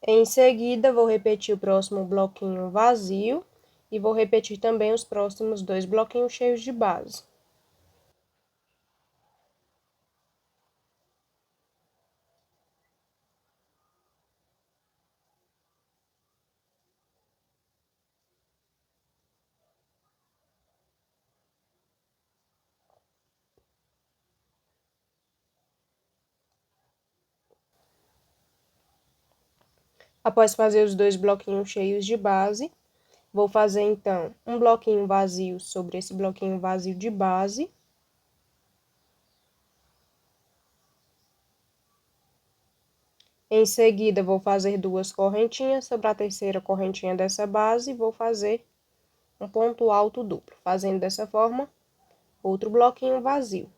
Em seguida, vou repetir o próximo bloquinho vazio e vou repetir também os próximos 2 bloquinhos cheios de base. Após fazer os 2 bloquinhos cheios de base, vou fazer então um bloquinho vazio sobre esse bloquinho vazio de base. Em seguida, vou fazer 2 correntinhas sobre a terceira correntinha dessa base e vou fazer um ponto alto duplo, fazendo dessa forma outro bloquinho vazio.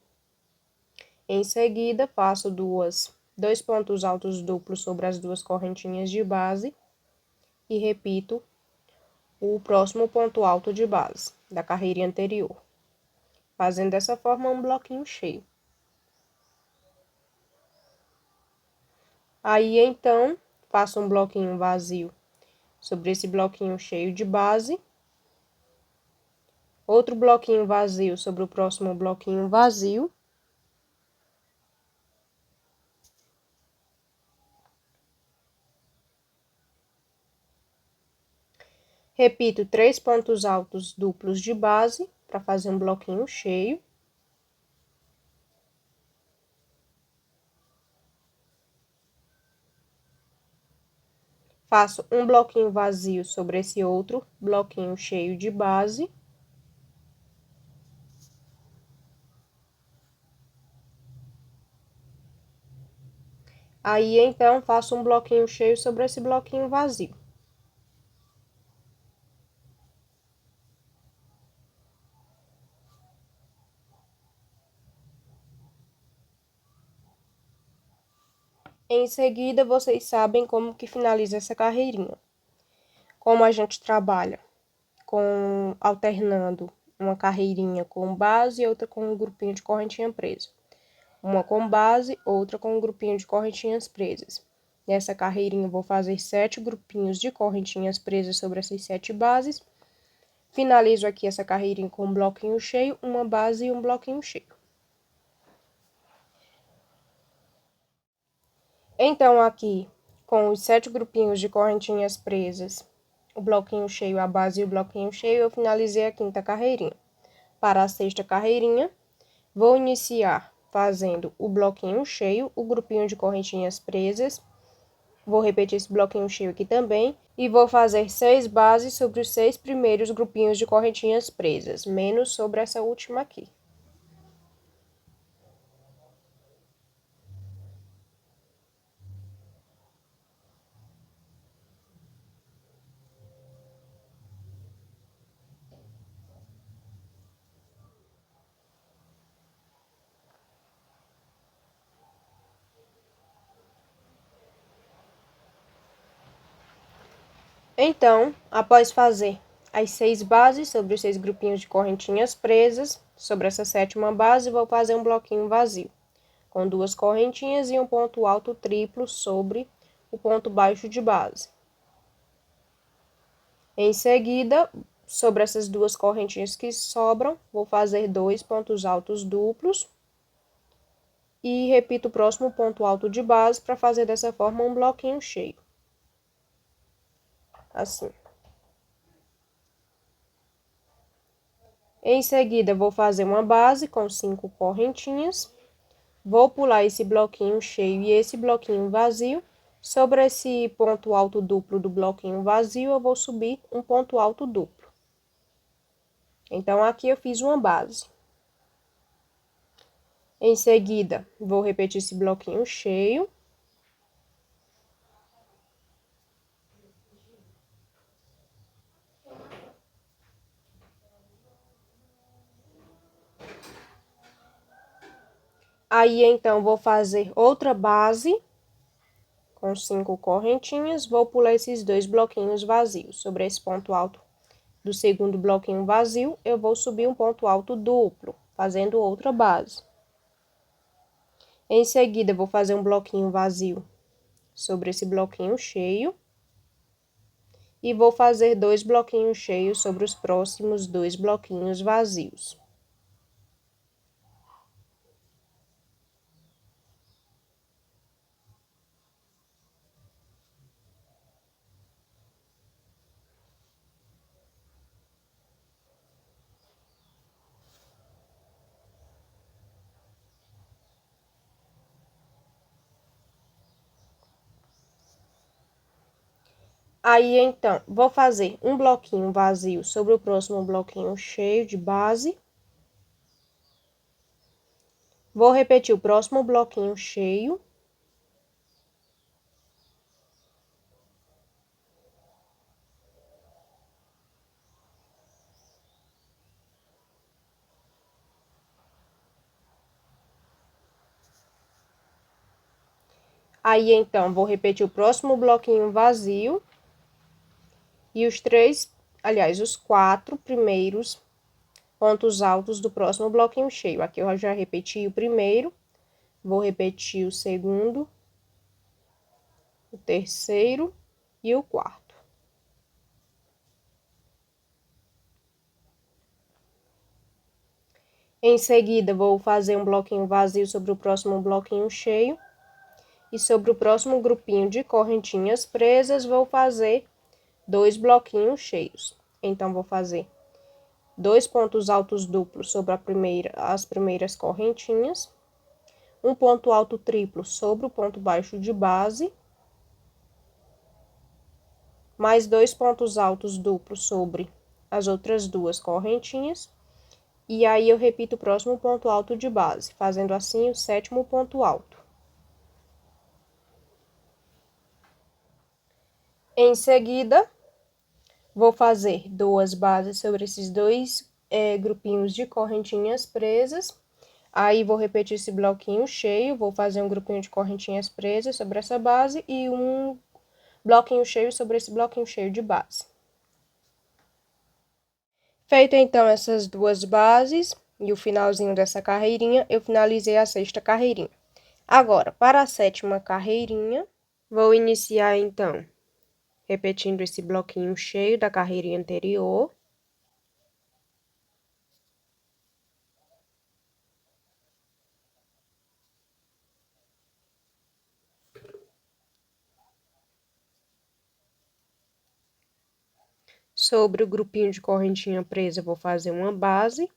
Em seguida, faço 2 pontos altos duplos sobre as 2 correntinhas de base e repito o próximo ponto alto de base da carreirinha anterior, fazendo dessa forma um bloquinho cheio. Aí, então, faço um bloquinho vazio sobre esse bloquinho cheio de base, outro bloquinho vazio sobre o próximo bloquinho vazio, repito 3 pontos altos duplos de base para fazer um bloquinho cheio. Faço um bloquinho vazio sobre esse outro bloquinho cheio de base. Aí, então, faço um bloquinho cheio sobre esse bloquinho vazio. Em seguida, vocês sabem como que finaliza essa carreirinha. Como a gente trabalha alternando uma carreirinha com base e outra com um grupinho de correntinha presa. Uma com base, outra com um grupinho de correntinhas presas. Nessa carreirinha, eu vou fazer 7 grupinhos de correntinhas presas sobre essas 7 bases. Finalizo aqui essa carreirinha com um bloquinho cheio, uma base e um bloquinho cheio. Então, aqui, com os 7 grupinhos de correntinhas presas, o bloquinho cheio, a base e o bloquinho cheio, eu finalizei a 5ª carreirinha. Para a 6ª carreirinha, vou iniciar fazendo o bloquinho cheio, o grupinho de correntinhas presas. Vou repetir esse bloquinho cheio aqui também. E vou fazer 6 bases sobre os 6 primeiros grupinhos de correntinhas presas, menos sobre essa última aqui. Então, após fazer as 6 bases sobre os 6 grupinhos de correntinhas presas, sobre essa 7ª base, vou fazer um bloquinho vazio, com 2 correntinhas e um ponto alto triplo sobre o ponto baixo de base. Em seguida, sobre essas 2 correntinhas que sobram, vou fazer 2 pontos altos duplos e repito o próximo ponto alto de base para fazer dessa forma um bloquinho cheio. Assim. Em seguida, vou fazer uma base com 5 correntinhas. Vou pular esse bloquinho cheio e esse bloquinho vazio. Sobre esse ponto alto duplo do bloquinho vazio, eu vou subir um ponto alto duplo. Então, aqui eu fiz uma base. Em seguida, vou repetir esse bloquinho cheio. Aí, então, vou fazer outra base com 5 correntinhas. Vou pular esses 2 bloquinhos vazios. Sobre esse ponto alto do segundo bloquinho vazio, eu vou subir um ponto alto duplo, fazendo outra base. Em seguida, vou fazer um bloquinho vazio sobre esse bloquinho cheio. E vou fazer 2 bloquinhos cheios sobre os próximos 2 bloquinhos vazios. Aí, então, vou fazer um bloquinho vazio sobre o próximo bloquinho cheio de base. Vou repetir o próximo bloquinho cheio. Aí, então, vou repetir o próximo bloquinho vazio. E os 4 primeiros pontos altos do próximo bloquinho cheio. Aqui eu já repeti o primeiro, vou repetir o segundo, o terceiro e o quarto. Em seguida, vou fazer um bloquinho vazio sobre o próximo bloquinho cheio. E sobre o próximo grupinho de correntinhas presas, vou fazer 2 bloquinhos cheios. Então, vou fazer 2 pontos altos duplos sobre as primeiras correntinhas, um ponto alto triplo sobre o ponto baixo de base, mais 2 pontos altos duplos sobre as outras 2 correntinhas, e aí eu repito o próximo ponto alto de base, fazendo assim o 7º ponto alto. Em seguida, vou fazer 2 bases sobre esses 2 grupinhos de correntinhas presas. Aí, vou repetir esse bloquinho cheio, vou fazer um grupinho de correntinhas presas sobre essa base e um bloquinho cheio sobre esse bloquinho cheio de base. Feito, então, essas 2 bases e o finalzinho dessa carreirinha, eu finalizei a 6ª carreirinha. Agora, para a 7ª carreirinha, vou iniciar, então, repetindo esse bloquinho cheio da carreirinha anterior. Sobre o grupinho de correntinha presa, vou fazer uma base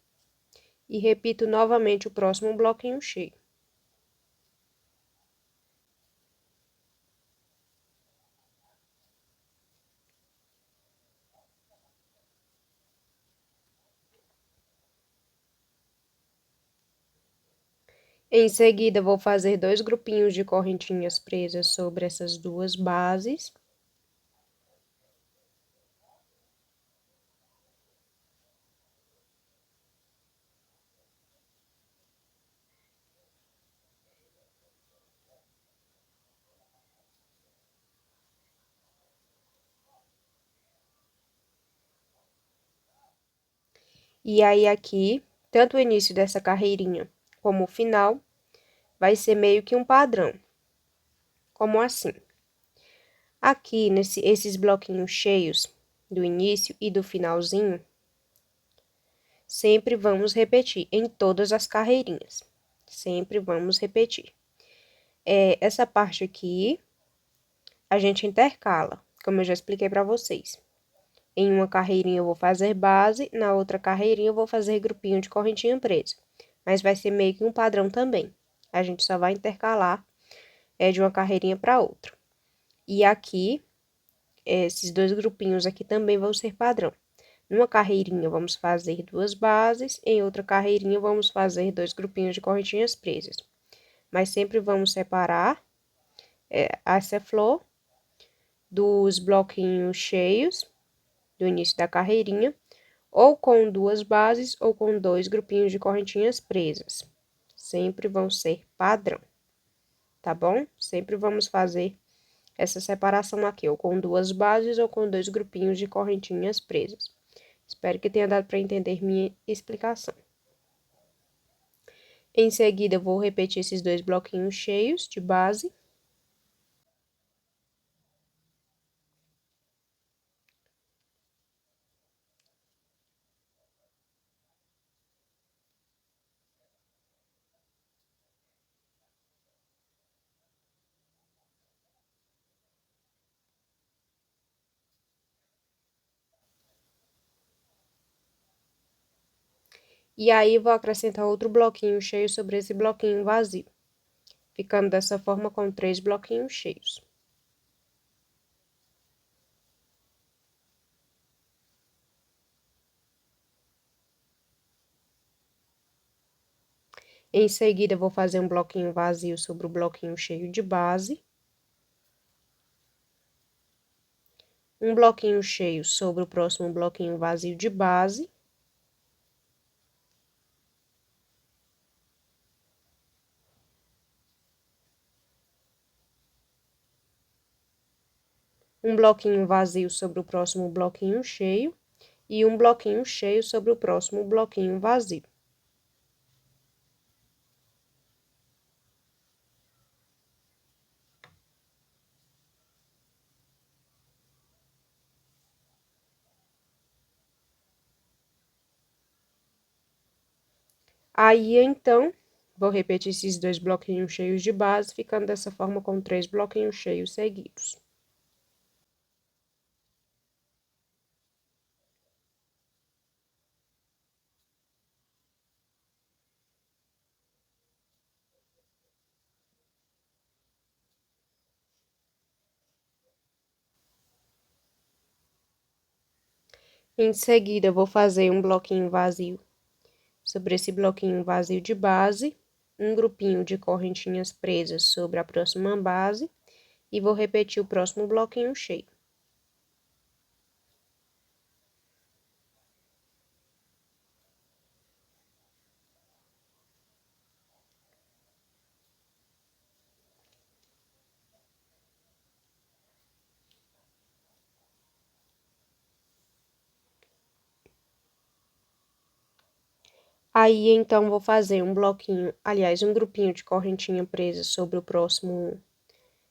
e repito novamente o próximo bloquinho cheio. Em seguida, vou fazer 2 grupinhos de correntinhas presas sobre essas 2 bases. E aí, aqui, tanto o início dessa carreirinha como o final, vai ser meio que um padrão. Como assim? Aqui, esses bloquinhos cheios do início e do finalzinho, sempre vamos repetir em todas as carreirinhas. Sempre vamos repetir. Essa parte aqui, a gente intercala, como eu já expliquei para vocês. Em uma carreirinha eu vou fazer base, na outra carreirinha eu vou fazer grupinho de correntinha presa. Mas vai ser meio que um padrão também. A gente só vai intercalar de uma carreirinha para outra. E aqui, esses 2 grupinhos aqui também vão ser padrão. Numa carreirinha vamos fazer 2 bases, em outra carreirinha vamos fazer 2 grupinhos de correntinhas presas. Mas sempre vamos separar essa flor dos bloquinhos cheios do início da carreirinha, ou com 2 bases ou com 2 grupinhos de correntinhas presas. Sempre vão ser padrão, tá bom? Sempre vamos fazer essa separação aqui, ou com 2 bases ou com 2 grupinhos de correntinhas presas. Espero que tenha dado para entender minha explicação. Em seguida, eu vou repetir esses 2 bloquinhos cheios de base. E aí, vou acrescentar outro bloquinho cheio sobre esse bloquinho vazio, ficando dessa forma com 3 bloquinhos cheios. Em seguida, vou fazer um bloquinho vazio sobre o bloquinho cheio de base. Um bloquinho cheio sobre o próximo bloquinho vazio de base. Um bloquinho vazio sobre o próximo bloquinho cheio. E um bloquinho cheio sobre o próximo bloquinho vazio. Aí, então, vou repetir esses 2 bloquinhos cheios de base, ficando dessa forma com 3 bloquinhos cheios seguidos. Em seguida, vou fazer um bloquinho vazio sobre esse bloquinho vazio de base, um grupinho de correntinhas presas sobre a próxima base e vou repetir o próximo bloquinho cheio. Aí, então, vou fazer um bloquinho, aliás, um grupinho de correntinha presa sobre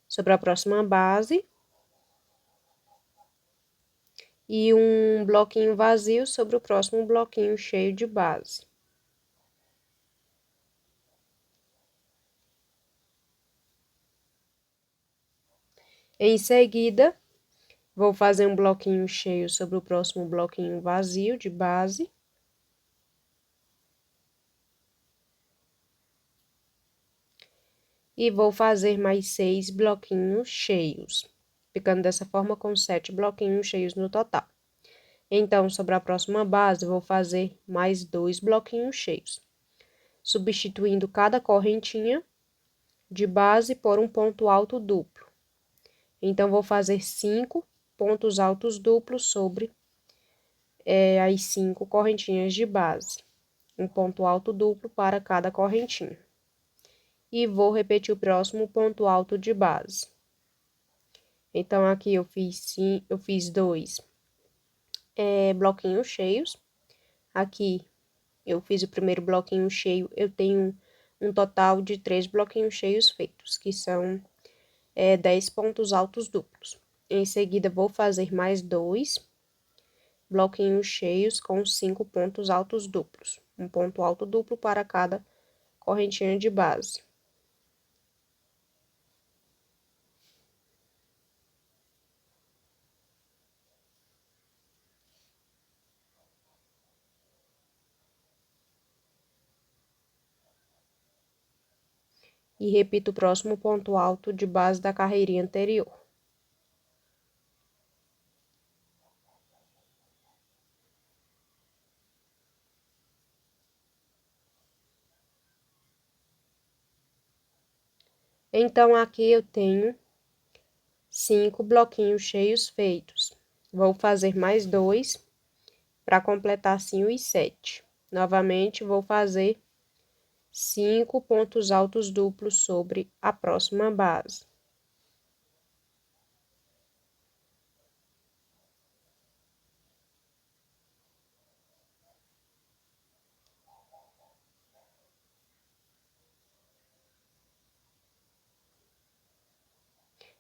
sobre a próxima base. E um bloquinho vazio sobre o próximo bloquinho cheio de base. Em seguida, vou fazer um bloquinho cheio sobre o próximo bloquinho vazio de base. E vou fazer mais 6 bloquinhos cheios, ficando dessa forma com 7 bloquinhos cheios no total. Então, sobre a próxima base, vou fazer mais 2 bloquinhos cheios, substituindo cada correntinha de base por um ponto alto duplo. Então, vou fazer 5 pontos altos duplos sobre as 5 correntinhas de base. Um ponto alto duplo para cada correntinha. E vou repetir o próximo ponto alto de base. Então, aqui eu fiz 2 bloquinhos cheios. Aqui eu fiz o primeiro bloquinho cheio, eu tenho um total de 3 bloquinhos cheios feitos, que são 10 pontos altos duplos. Em seguida, vou fazer mais 2 bloquinhos cheios com 5 pontos altos duplos. Um ponto alto duplo para cada correntinha de base. E repito o próximo ponto alto de base da carreirinha anterior. Então, aqui eu tenho 5 bloquinhos cheios feitos. Vou fazer mais 2 para completar assim os 7. Novamente, vou fazer 5 pontos altos duplos sobre a próxima base.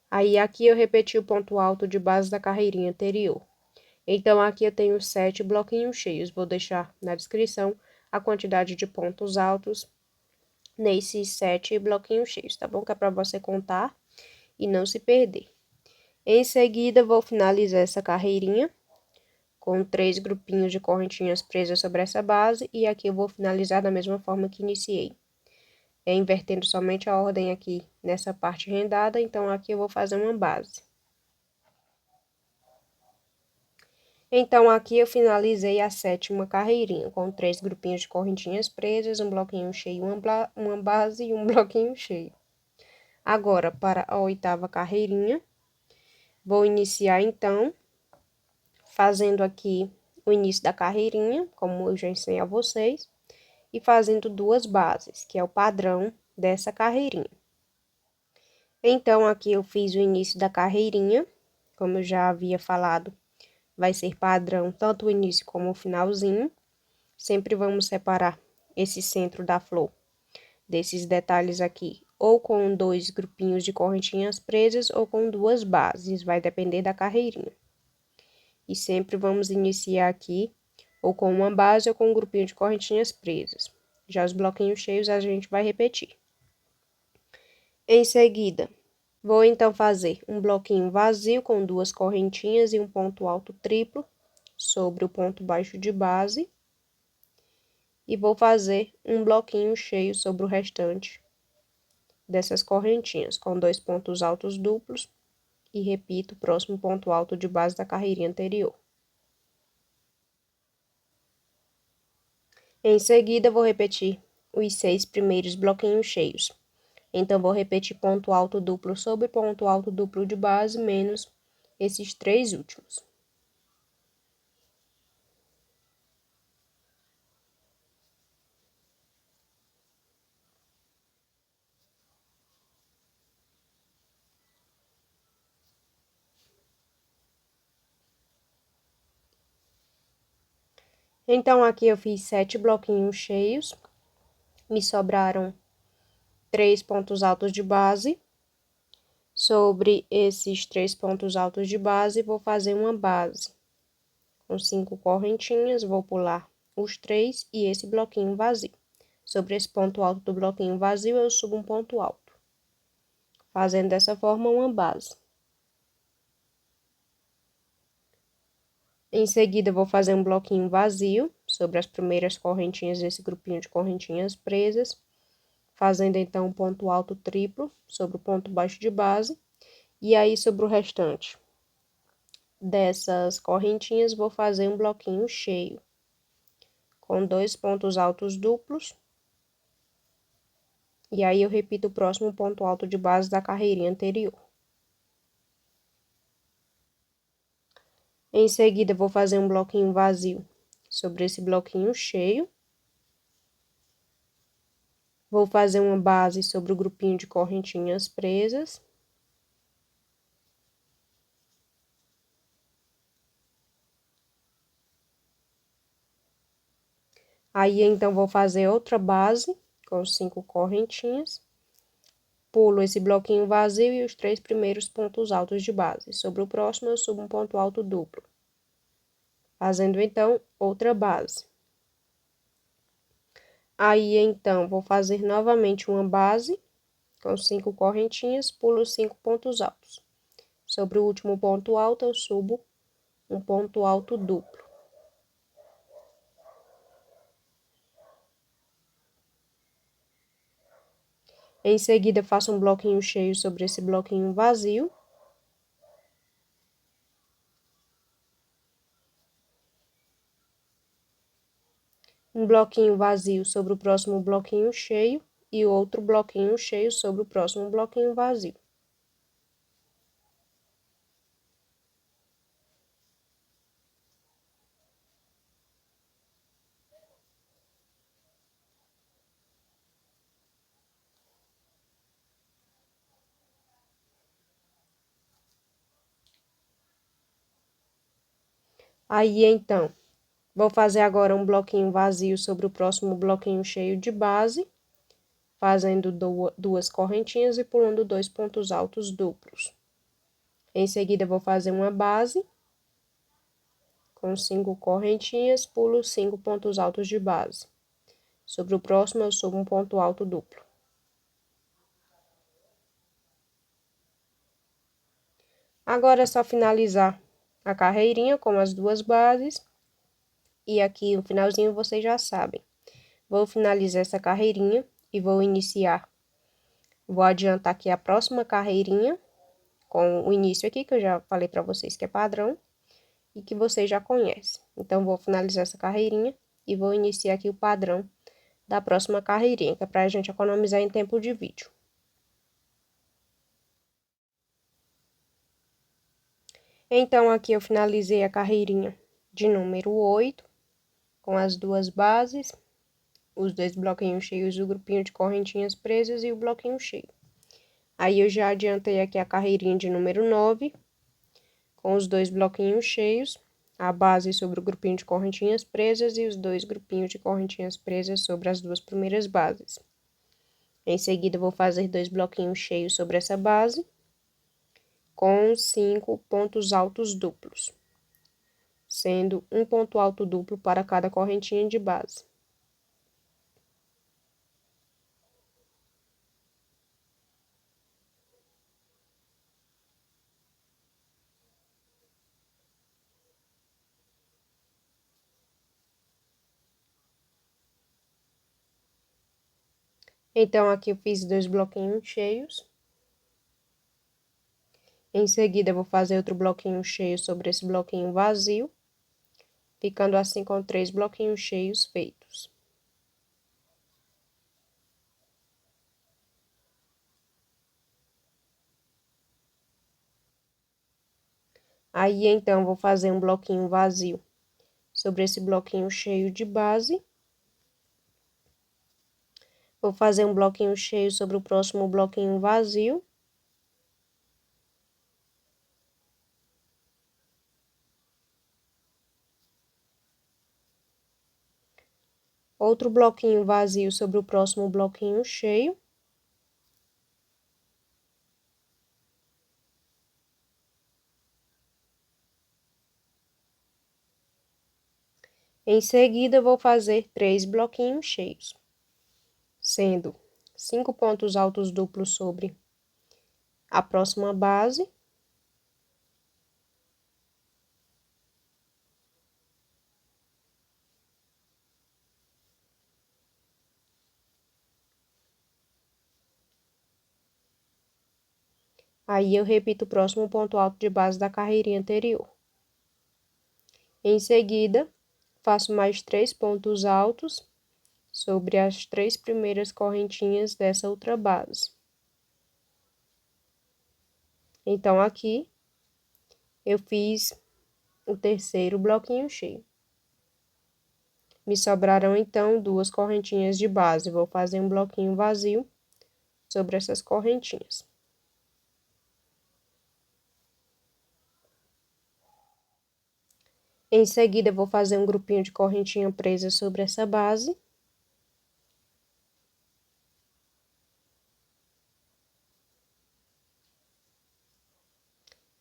Aí, aqui eu repeti o ponto alto de base da carreirinha anterior. Então, aqui eu tenho 7 bloquinhos cheios. Vou deixar na descrição a quantidade de pontos altos nesses 7 bloquinhos cheios, tá bom? Que é para você contar e não se perder. Em seguida, vou finalizar essa carreirinha com 3 grupinhos de correntinhas presas sobre essa base, e aqui eu vou finalizar da mesma forma que iniciei. Invertendo somente a ordem aqui nessa parte rendada, então aqui eu vou fazer uma base. Então, aqui eu finalizei a 7ª carreirinha, com 3 grupinhos de correntinhas presas, um bloquinho cheio, uma base e um bloquinho cheio. Agora, para a 8ª carreirinha, vou iniciar, então, fazendo aqui o início da carreirinha, como eu já ensinei a vocês, e fazendo 2 bases, que é o padrão dessa carreirinha. Então, aqui eu fiz o início da carreirinha, como eu já havia falado, vai ser padrão tanto o início como o finalzinho. Sempre vamos separar esse centro da flor desses detalhes aqui, ou com 2 grupinhos de correntinhas presas, ou com 2 bases, vai depender da carreirinha. E sempre vamos iniciar aqui, ou com uma base, ou com um grupinho de correntinhas presas. Já os bloquinhos cheios a gente vai repetir. Em seguida, vou então fazer um bloquinho vazio com 2 correntinhas e um ponto alto triplo sobre o ponto baixo de base. E vou fazer um bloquinho cheio sobre o restante dessas correntinhas, com 2 pontos altos duplos. E repito o próximo ponto alto de base da carreirinha anterior. Em seguida, vou repetir os 6 primeiros bloquinhos cheios. Então, vou repetir ponto alto duplo sobre ponto alto duplo de base, menos esses 3 últimos. Então, aqui eu fiz 7 bloquinhos cheios, me sobraram 3 pontos altos de base. Sobre esses 3 pontos altos de base, vou fazer uma base com 5 correntinhas, vou pular os 3 e esse bloquinho vazio. Sobre esse ponto alto do bloquinho vazio, eu subo um ponto alto, fazendo dessa forma uma base. Em seguida, vou fazer um bloquinho vazio sobre as primeiras correntinhas desse grupinho de correntinhas presas, fazendo então um ponto alto triplo sobre o ponto baixo de base, e aí sobre o restante dessas correntinhas, vou fazer um bloquinho cheio, com 2 pontos altos duplos, e aí eu repito o próximo ponto alto de base da carreirinha anterior. Em seguida, vou fazer um bloquinho vazio sobre esse bloquinho cheio. Vou fazer uma base sobre o grupinho de correntinhas presas. Aí, então, vou fazer outra base com 5 correntinhas. Pulo esse bloquinho vazio e os 3 primeiros pontos altos de base. Sobre o próximo, eu subo um ponto alto duplo, fazendo, então, outra base. Aí, então, vou fazer novamente uma base com 5 correntinhas, pulo 5 pontos altos. Sobre o último ponto alto, eu subo um ponto alto duplo. Em seguida, faço um bloquinho cheio sobre esse bloquinho vazio. Um bloquinho vazio sobre o próximo bloquinho cheio e outro bloquinho cheio sobre o próximo bloquinho vazio. Aí, então, vou fazer agora um bloquinho vazio sobre o próximo bloquinho cheio de base, fazendo 2 correntinhas e pulando 2 pontos altos duplos. Em seguida, vou fazer uma base com 5 correntinhas, pulo 5 pontos altos de base. Sobre o próximo, eu subo um ponto alto duplo. Agora é só finalizar a carreirinha com as duas bases. E aqui no finalzinho vocês já sabem. Vou finalizar essa carreirinha e vou iniciar. Vou adiantar aqui a próxima carreirinha com o início aqui, que eu já falei para vocês que é padrão e que vocês já conhecem. Então, vou finalizar essa carreirinha e vou iniciar aqui o padrão da próxima carreirinha, que é para a gente economizar em tempo de vídeo. Então, aqui eu finalizei a carreirinha de número 8, com as duas bases, os dois bloquinhos cheios, o grupinho de correntinhas presas e o bloquinho cheio. Aí, eu já adiantei aqui a carreirinha de número 9, com os dois bloquinhos cheios, a base sobre o grupinho de correntinhas presas e os dois grupinhos de correntinhas presas sobre as duas primeiras bases. Em seguida, vou fazer dois bloquinhos cheios sobre essa base, com 5 pontos altos duplos, sendo um ponto alto duplo para cada correntinha de base. Então, aqui eu fiz dois bloquinhos cheios. Em seguida, eu vou fazer outro bloquinho cheio sobre esse bloquinho vazio, ficando assim com 3 bloquinhos cheios feitos. Aí, então, vou fazer um bloquinho vazio sobre esse bloquinho cheio de base. Vou fazer um bloquinho cheio sobre o próximo bloquinho vazio. Outro bloquinho vazio sobre o próximo bloquinho cheio. Em seguida, vou fazer 3 bloquinhos cheios, sendo 5 pontos altos duplos sobre a próxima base. Aí, eu repito o próximo ponto alto de base da carreirinha anterior. Em seguida, faço mais 3 pontos altos sobre as 3 primeiras correntinhas dessa outra base. Então, aqui, eu fiz o terceiro bloquinho cheio. Me sobraram, então, 2 correntinhas de base. Vou fazer um bloquinho vazio sobre essas correntinhas. Em seguida, vou fazer um grupinho de correntinha presa sobre essa base.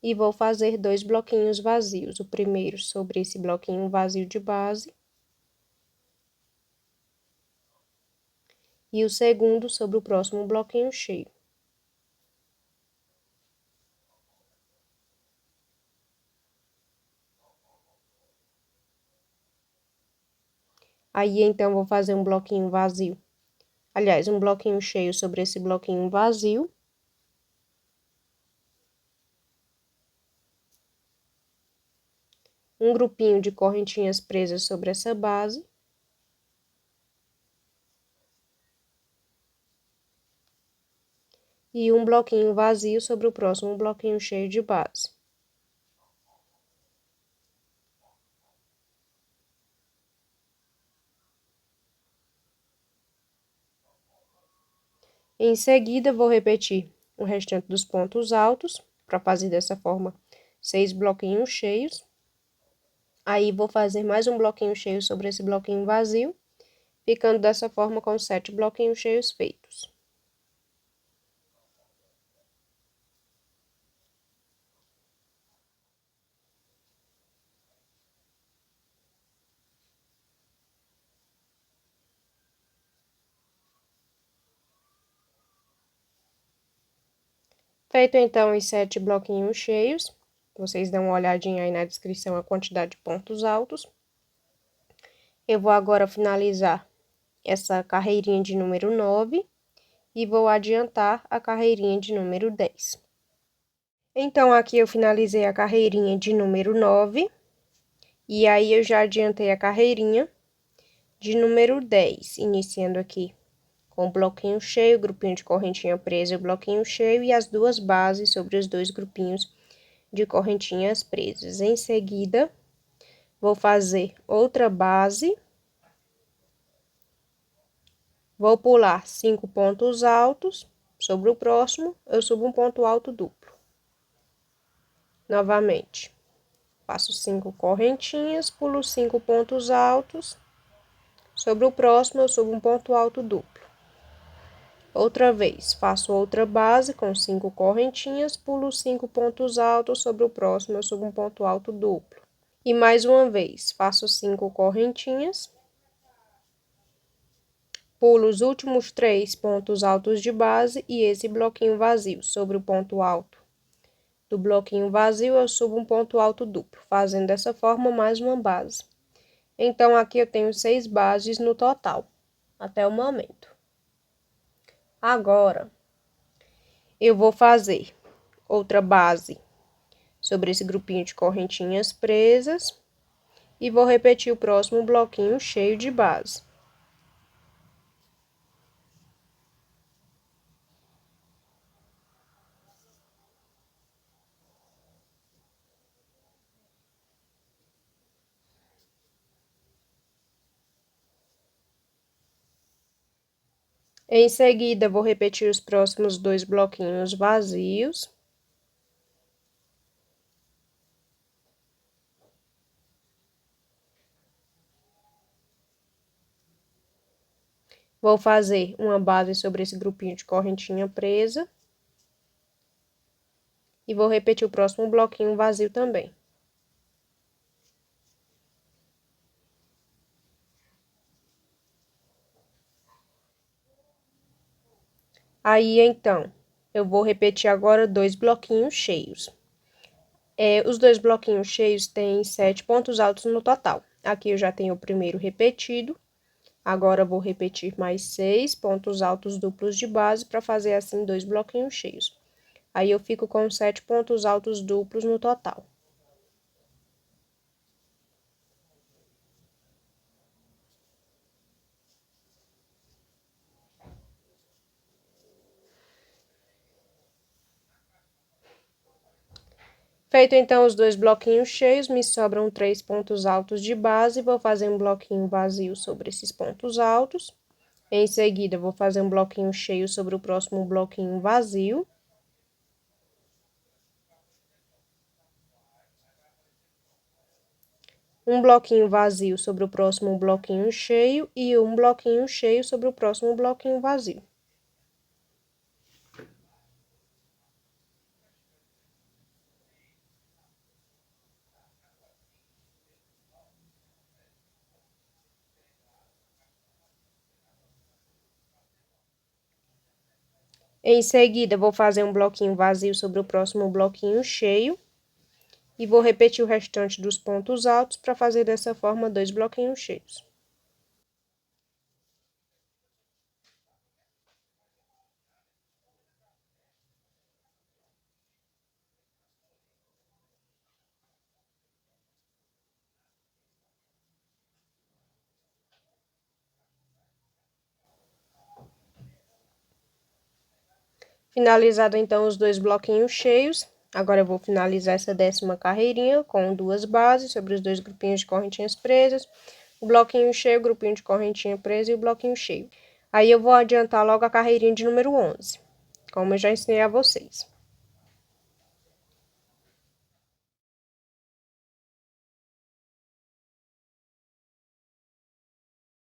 E vou fazer 2 bloquinhos vazios. O primeiro sobre esse bloquinho vazio de base. E o segundo sobre o próximo bloquinho cheio. Aí, então, vou fazer um bloquinho vazio. Aliás, um bloquinho cheio sobre esse bloquinho vazio. Um grupinho de correntinhas presas sobre essa base. E um bloquinho vazio sobre o próximo bloquinho cheio de base. Em seguida, vou repetir o restante dos pontos altos, para fazer dessa forma 6 bloquinhos cheios. Aí, vou fazer mais um bloquinho cheio sobre esse bloquinho vazio, ficando dessa forma com 7 bloquinhos cheios feitos. Feito, então, os 7 bloquinhos cheios, Vocês dão uma olhadinha aí na descrição a quantidade de pontos altos. Eu vou agora finalizar essa carreirinha de número 9 e vou adiantar a carreirinha de número 10. Então, aqui eu finalizei a carreirinha de número 9 e aí eu já adiantei a carreirinha de número 10, iniciando aqui com o bloquinho cheio, grupinho de correntinha presa e o bloquinho cheio e as duas bases sobre os dois grupinhos de correntinhas presas. Em seguida, vou fazer outra base, vou pular 5 pontos altos, sobre o próximo eu subo um ponto alto duplo. Novamente, faço 5 correntinhas, pulo 5 pontos altos, sobre o próximo eu subo um ponto alto duplo. Outra vez, faço outra base com 5 correntinhas, pulo 5 pontos altos, sobre o próximo eu subo um ponto alto duplo. E mais uma vez, faço 5 correntinhas, pulo os últimos 3 pontos altos de base e esse bloquinho vazio. Sobre o ponto alto do bloquinho vazio, eu subo um ponto alto duplo, fazendo dessa forma mais uma base. Então, aqui eu tenho 6 bases no total, até o momento. Agora, eu vou fazer outra base sobre esse grupinho de correntinhas presas e vou repetir o próximo bloquinho cheio de base. Em seguida, vou repetir os próximos 2 bloquinhos vazios. Vou fazer uma base sobre esse grupinho de correntinha presa. E vou repetir o próximo bloquinho vazio também. Aí, então, eu vou repetir agora 2 bloquinhos cheios. Os 2 bloquinhos cheios têm 7 pontos altos no total. Aqui eu já tenho o primeiro repetido. Agora, vou repetir mais 6 pontos altos duplos de base para fazer assim 2 bloquinhos cheios. Aí, eu fico com 7 pontos altos duplos no total. Feito então os 2 bloquinhos cheios, me sobram 3 pontos altos de base, vou fazer um bloquinho vazio sobre esses pontos altos. Em seguida, vou fazer um bloquinho cheio sobre o próximo bloquinho vazio. Um bloquinho vazio sobre o próximo bloquinho cheio e um bloquinho cheio sobre o próximo bloquinho vazio. Em seguida, vou fazer um bloquinho vazio sobre o próximo bloquinho cheio. E vou repetir o restante dos pontos altos para fazer dessa forma 2 bloquinhos cheios. Finalizado então os 2 bloquinhos cheios, agora eu vou finalizar essa 10ª carreirinha com 2 bases sobre os 2 grupinhos de correntinhas presas, o bloquinho cheio, o grupinho de correntinha presa e o bloquinho cheio. Aí eu vou adiantar logo a carreirinha de número 11, como eu já ensinei a vocês.